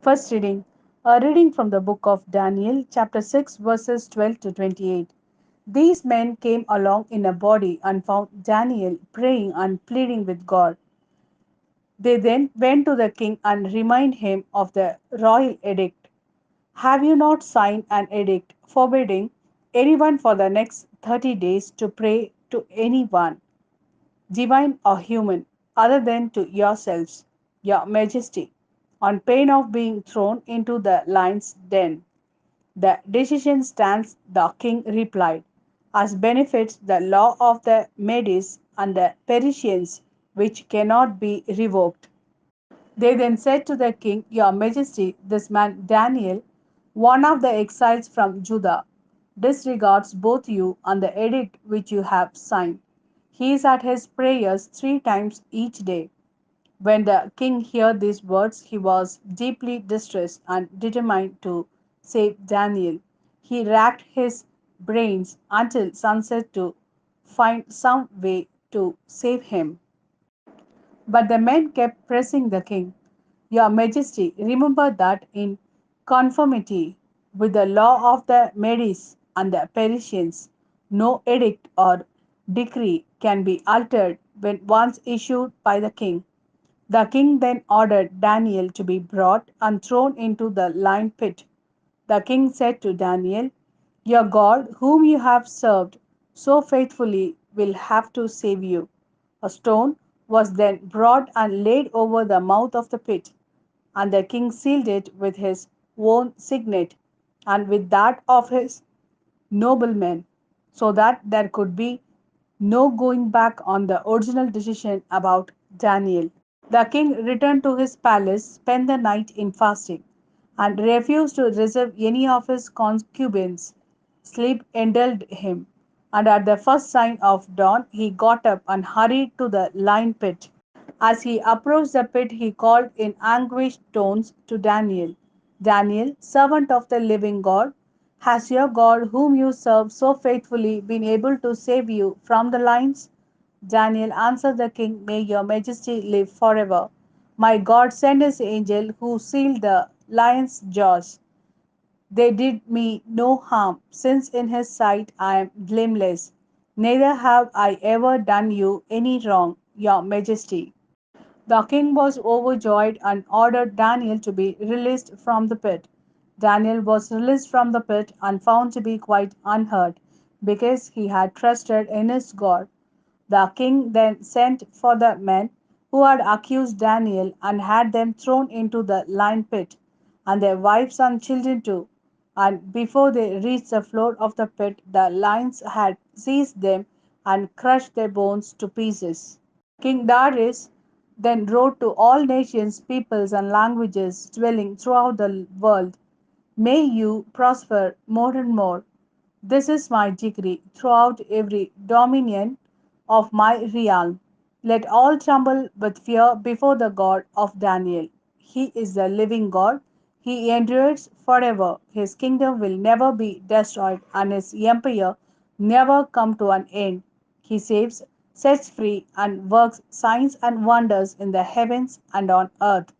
First reading, a reading from the book of Daniel, chapter 6, verses 12 to 28. These men came along in a body and found Daniel praying and pleading with God. They then went to the king and reminded him of the royal edict. Have you not signed an edict forbidding anyone for the next 30 days to pray to anyone, divine or human, other than to yourselves, your majesty, on pain of being thrown into the lion's den? The decision stands, the king replied, as benefits the law of the Medes and the Persians, which cannot be revoked. They then said to the king, Your Majesty, this man Daniel, one of the exiles from Judah, disregards both you and the edict which you have signed. He is at his prayers 3 times each day. When the king heard these words, he was deeply distressed and determined to save Daniel. He racked his brains until sunset to find some way to save him. But the men kept pressing the king. Your Majesty, remember that in conformity with the law of the Medes and the Persians, no edict or decree can be altered when once issued by the king. The king then ordered Daniel to be brought and thrown into the lion pit. The king said to Daniel, Your God, whom you have served so faithfully, will have to save you. A stone was then brought and laid over the mouth of the pit, and the king sealed it with his own signet and with that of his noblemen, so that there could be no going back on the original decision about Daniel. The king returned to his palace, spent the night in fasting, and refused to receive any of his concubines. Sleep indulged him, and at the first sign of dawn he got up and hurried to the lion pit. As he approached the pit, he called in anguished tones to Daniel, Daniel, servant of the living God, has your God, whom you serve so faithfully, been able to save you from the lions? Daniel answered the king, May your majesty live forever. My God sent his angel who sealed the lion's jaws. They did me no harm, since in his sight I am blameless. Neither have I ever done you any wrong, your majesty. The king was overjoyed and ordered Daniel to be released from the pit. Daniel was released from the pit and found to be quite unhurt because he had trusted in his God. The king then sent for the men who had accused Daniel and had them thrown into the lion pit, and their wives and children too. And before they reached the floor of the pit, the lions had seized them and crushed their bones to pieces. King Darius then wrote to all nations, peoples, and languages dwelling throughout the world, May you prosper more and more. This is my decree throughout every dominion of my realm. Let all tremble with fear before the God of Daniel. He is the living God. He endures forever. His kingdom will never be destroyed, and his empire never come to an end. He saves, sets free, and works signs and wonders in the heavens and on earth.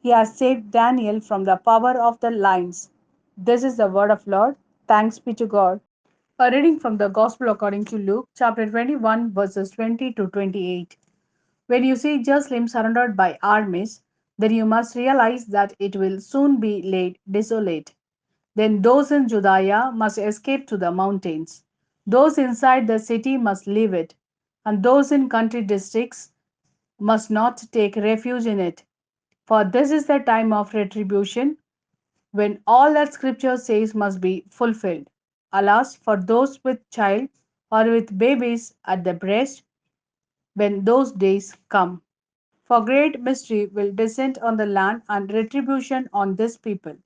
He has saved Daniel from the power of the lions. This is the word of Lord. Thanks be to God. A reading from the Gospel according to Luke, chapter 21, verses 20 to 28. When you see Jerusalem surrounded by armies, then you must realize that it will soon be laid desolate. Then those in Judea must escape to the mountains. Those inside the city must leave it, and those in country districts must not take refuge in it. For this is the time of retribution, when all that Scripture says must be fulfilled. Alas, for those with child or with babies at the breast, when those days come. For great mystery will descend on the land and retribution on this people.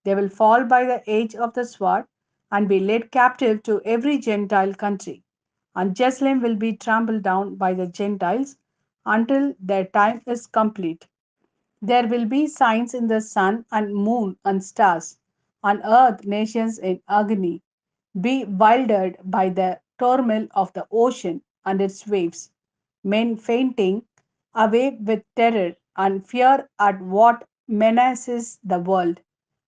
They will fall by the edge of the sword and be led captive to every Gentile country. And Jerusalem will be trampled down by the Gentiles until their time is complete. There will be signs in the sun and moon and stars, on earth nations in agony, bewildered by the turmoil of the ocean and its waves, men fainting away with terror and fear at what menaces the world,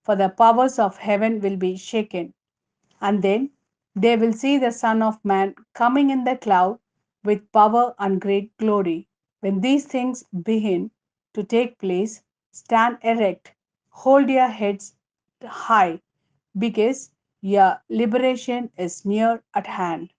for the powers of heaven will be shaken. And then they will see the Son of Man coming in the cloud with power and great glory. When these things begin to take place, stand erect, hold your heads high, because your liberation is near at hand.